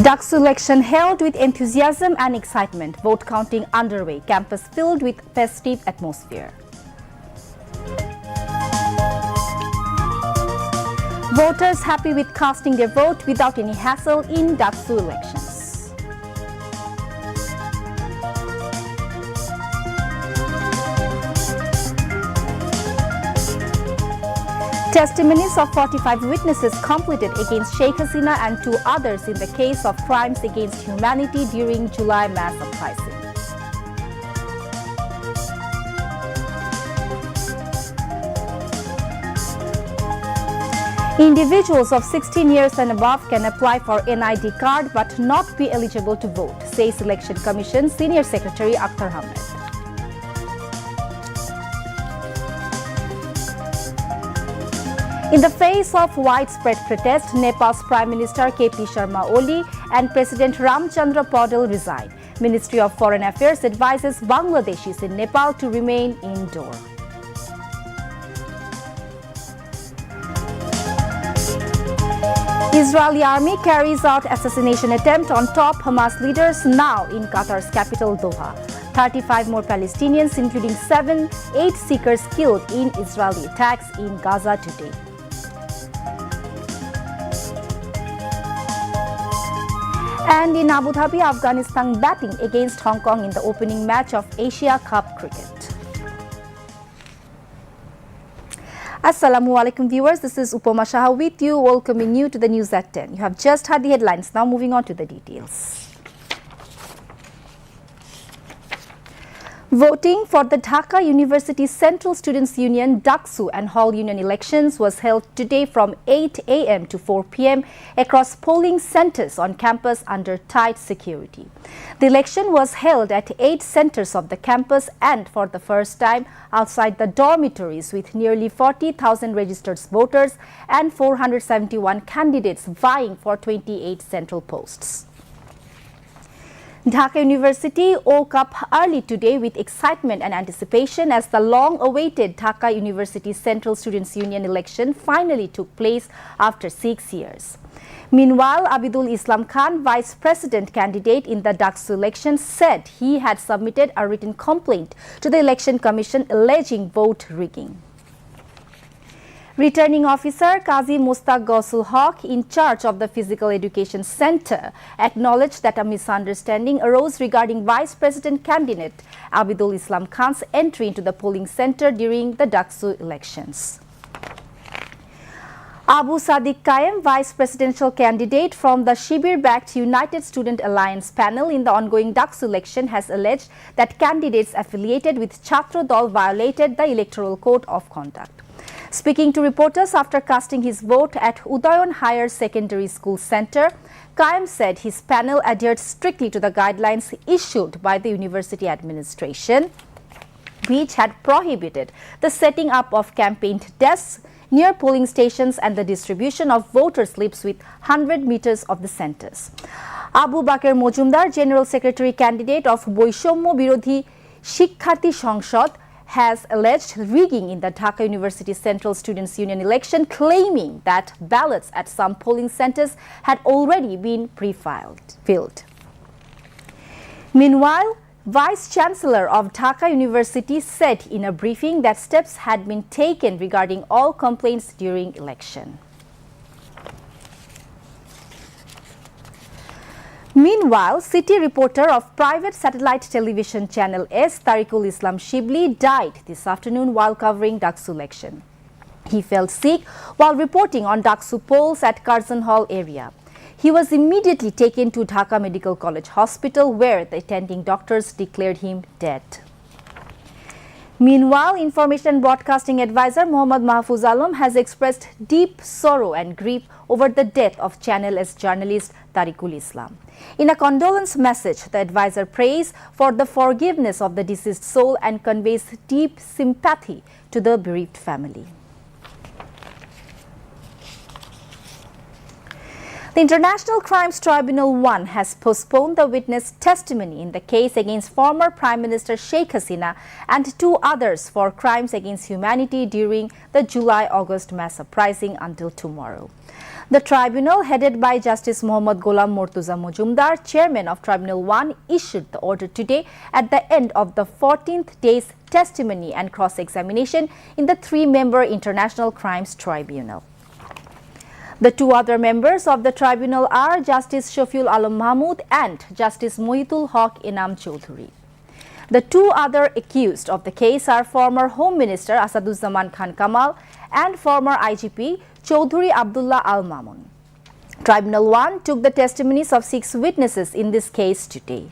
Dhaka election held with enthusiasm and excitement. Vote counting underway. Campus filled with festive atmosphere. Voters happy with casting their vote without any hassle in Dhaka elections. Testimonies of 45 witnesses completed against Sheikh Hasina and 2 others in the case of crimes against humanity during July mass uprising. Individuals of 16 years and above can apply for NID card but not be eligible to vote, says Election Commission Senior Secretary Akhtar Ahmed. In the face of widespread protest, Nepal's Prime Minister KP Sharma Oli and President Ramchandra Paudel resigned. Ministry of Foreign Affairs advises Bangladeshis in Nepal to remain indoor. Israeli army carries out assassination attempt on top Hamas leaders now in Qatar's capital Doha. 35 more Palestinians, including 8 seekers killed in Israeli attacks in Gaza today. And in Abu Dhabi, Afghanistan batting against Hong Kong in the opening match of Asia Cup cricket. Assalamu alaikum viewers, this is Upama Shah with you, welcoming you to the news at 10. You have just heard the headlines, now moving on to the details. Voting for the Dhaka University Central Students' Union Dhaka and Hall Union elections was held today from 8 a.m. to 4 p.m. across polling centers on campus under tight security. The election was held at 8 centers of the campus and for the first time outside the dormitories, with nearly 40,000 registered voters and 471 candidates vying for 28 central posts. Dhaka University woke up early today with excitement and anticipation as the long-awaited Dhaka University Central Students' Union election finally took place after 6 years. Meanwhile, Abidul Islam Khan, Vice President candidate in the Dhaka election, said he had submitted a written complaint to the Election Commission alleging vote rigging. Returning officer Qazi Mustaq Gausul Haq, in charge of the Physical Education Center, acknowledged that a misunderstanding arose regarding Vice President candidate Abidul Islam Khan's entry into the polling center during the Dhaka elections. Abu Sadiq Qaim, Vice Presidential candidate from the Shibir-backed United Student Alliance panel in the ongoing Dhaka election, has alleged that candidates affiliated with Chhatro Dal violated the Electoral Code of Conduct. Speaking to reporters after casting his vote at Udayon Higher Secondary School Center, Qaim said his panel adhered strictly to the guidelines issued by the university administration, which had prohibited the setting up of campaign desks near polling stations and the distribution of voter slips within 100 meters of the centers. Abu Bakr Mojumdar, General Secretary candidate of Boishomyo Birodhi Shikkharthi সংসদ, has alleged rigging in the Dhaka University Central Students' Union election, claiming that ballots at some polling centers had already been pre-filled. Meanwhile, Vice-Chancellor of Dhaka University said in a briefing that steps had been taken regarding all complaints during election. Meanwhile, city reporter of private satellite television channel S, Tariqul Islam Shibli, died this afternoon while covering Dhaka election. He fell sick while reporting on Dhaka polls at Curzon Hall area. He was immediately taken to Dhaka Medical College Hospital, where the attending doctors declared him dead. Meanwhile, Information and Broadcasting Advisor Mohammad Mahfuz Alam has expressed deep sorrow and grief over the death of Channel S journalist Tariqul Islam. In a condolence message, the advisor prays for the forgiveness of the deceased soul and conveys deep sympathy to the bereaved family. The International Crimes Tribunal 1 has postponed the witness testimony in the case against former Prime Minister Sheikh Hasina and 2 others for crimes against humanity during the July-August mass uprising until tomorrow. The tribunal, headed by Justice Muhammad Ghulam Murtuza Mujumdar, chairman of Tribunal 1, issued the order today at the end of the 14th day's testimony and cross-examination in the three-member International Crimes Tribunal. The two other members of the tribunal are Justice Shafiul Alam Mahmood and Justice Mohitul Haq Inam Choudhury. The two other accused of the case are former Home Minister Asaduzzaman Khan Kamal and former IGP Choudhury Abdullah Al Mamun. Tribunal 1 took the testimonies of 6 witnesses in this case today.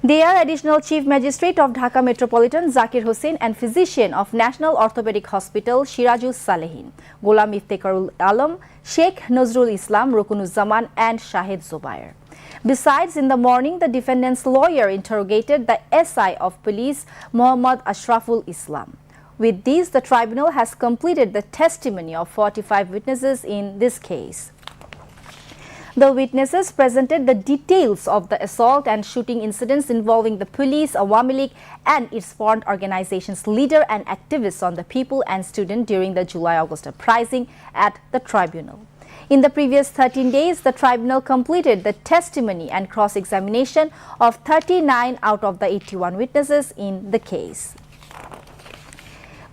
They are Additional Chief Magistrate of Dhaka Metropolitan Zakir Hussain and physician of National Orthopedic Hospital Shirajus Salehin, Ghulam Iftekharul Alam, Sheikh Nazrul Islam, Rukunuzzaman and Shahid Zubair. Besides, in the morning, the defendant's lawyer interrogated the SI of police, Muhammad Ashraful Islam. With these, the tribunal has completed the testimony of 45 witnesses in this case. The witnesses presented the details of the assault and shooting incidents involving the police, Awami League and its foreign organizations' leader and activists on the people and student during the July-August uprising at the tribunal. In the previous 13 days, the tribunal completed the testimony and cross-examination of 39 out of the 81 witnesses in the case.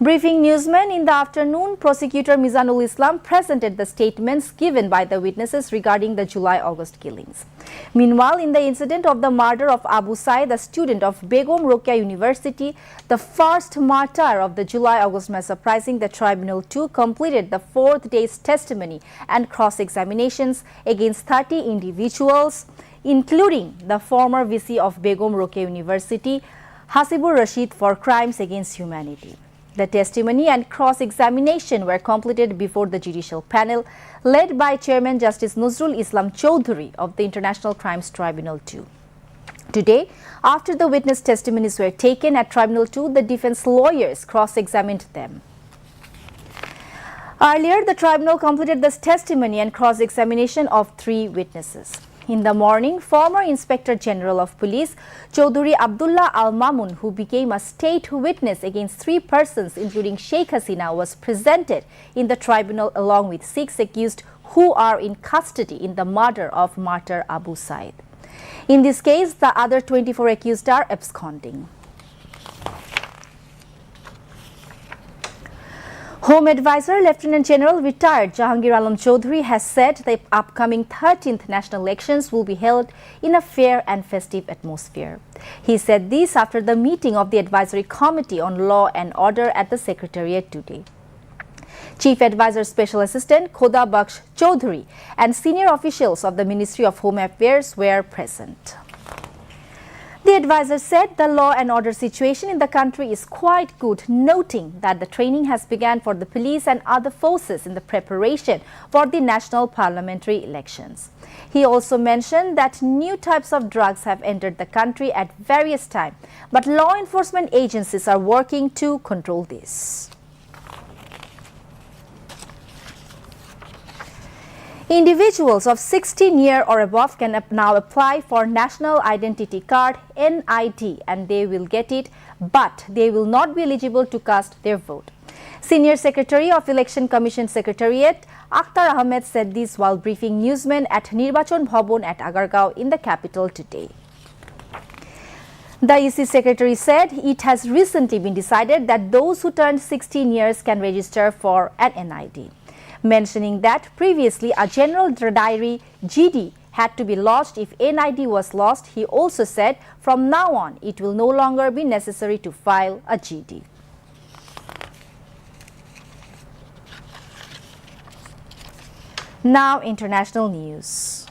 Briefing newsmen in the afternoon, prosecutor Mizanul Islam presented the statements given by the witnesses regarding the July-August killings. Meanwhile, in the incident of the murder of Abu Said, a student of Begum Rokeya University, the first martyr of the July-August mass uprising, the Tribunal 2 completed the 4th day's testimony and cross-examinations against 30 individuals, including the former VC of Begum Rokeya University, Hasibur Rashid, for crimes against humanity. The testimony and cross-examination were completed before the judicial panel led by Chairman Justice Nazrul Islam Choudhury of the International Crimes Tribunal 2. Today, after the witness testimonies were taken at Tribunal 2, the defense lawyers cross-examined them. Earlier, the tribunal completed this testimony and cross-examination of 3 witnesses. In the morning, former Inspector General of Police Choudhury Abdullah Al Mamun, who became a state witness against 3 persons including Sheikh Hasina, was presented in the tribunal along with 6 accused who are in custody in the murder of martyr Abu Said. In this case, the other 24 accused are absconding. Home Advisor Lieutenant General retired Jahangir Alam Choudhury has said the upcoming 13th national elections will be held in a fair and festive atmosphere. He said this after the meeting of the Advisory Committee on Law and Order at the Secretariat today. Chief Advisor Special Assistant Khoda Bakhsh Choudhury and senior officials of the Ministry of Home Affairs were present. The advisor said the law and order situation in the country is quite good, noting that the training has begun for the police and other forces in the preparation for the national parliamentary elections. He also mentioned that new types of drugs have entered the country at various times, but law enforcement agencies are working to control this. Individuals of 16 years or above can now apply for National Identity Card (NID) and they will get it, but they will not be eligible to cast their vote. Senior Secretary of Election Commission Secretariat Akhtar Ahmed said this while briefing newsmen at Nirbachon Bhavan at Agargaon in the capital today. The EC Secretary said it has recently been decided that those who turned 16 years can register for an NID. Mentioning that previously a general diary GD had to be lodged if NID was lost, he also said from now on it will no longer be necessary to file a GD. Now international news.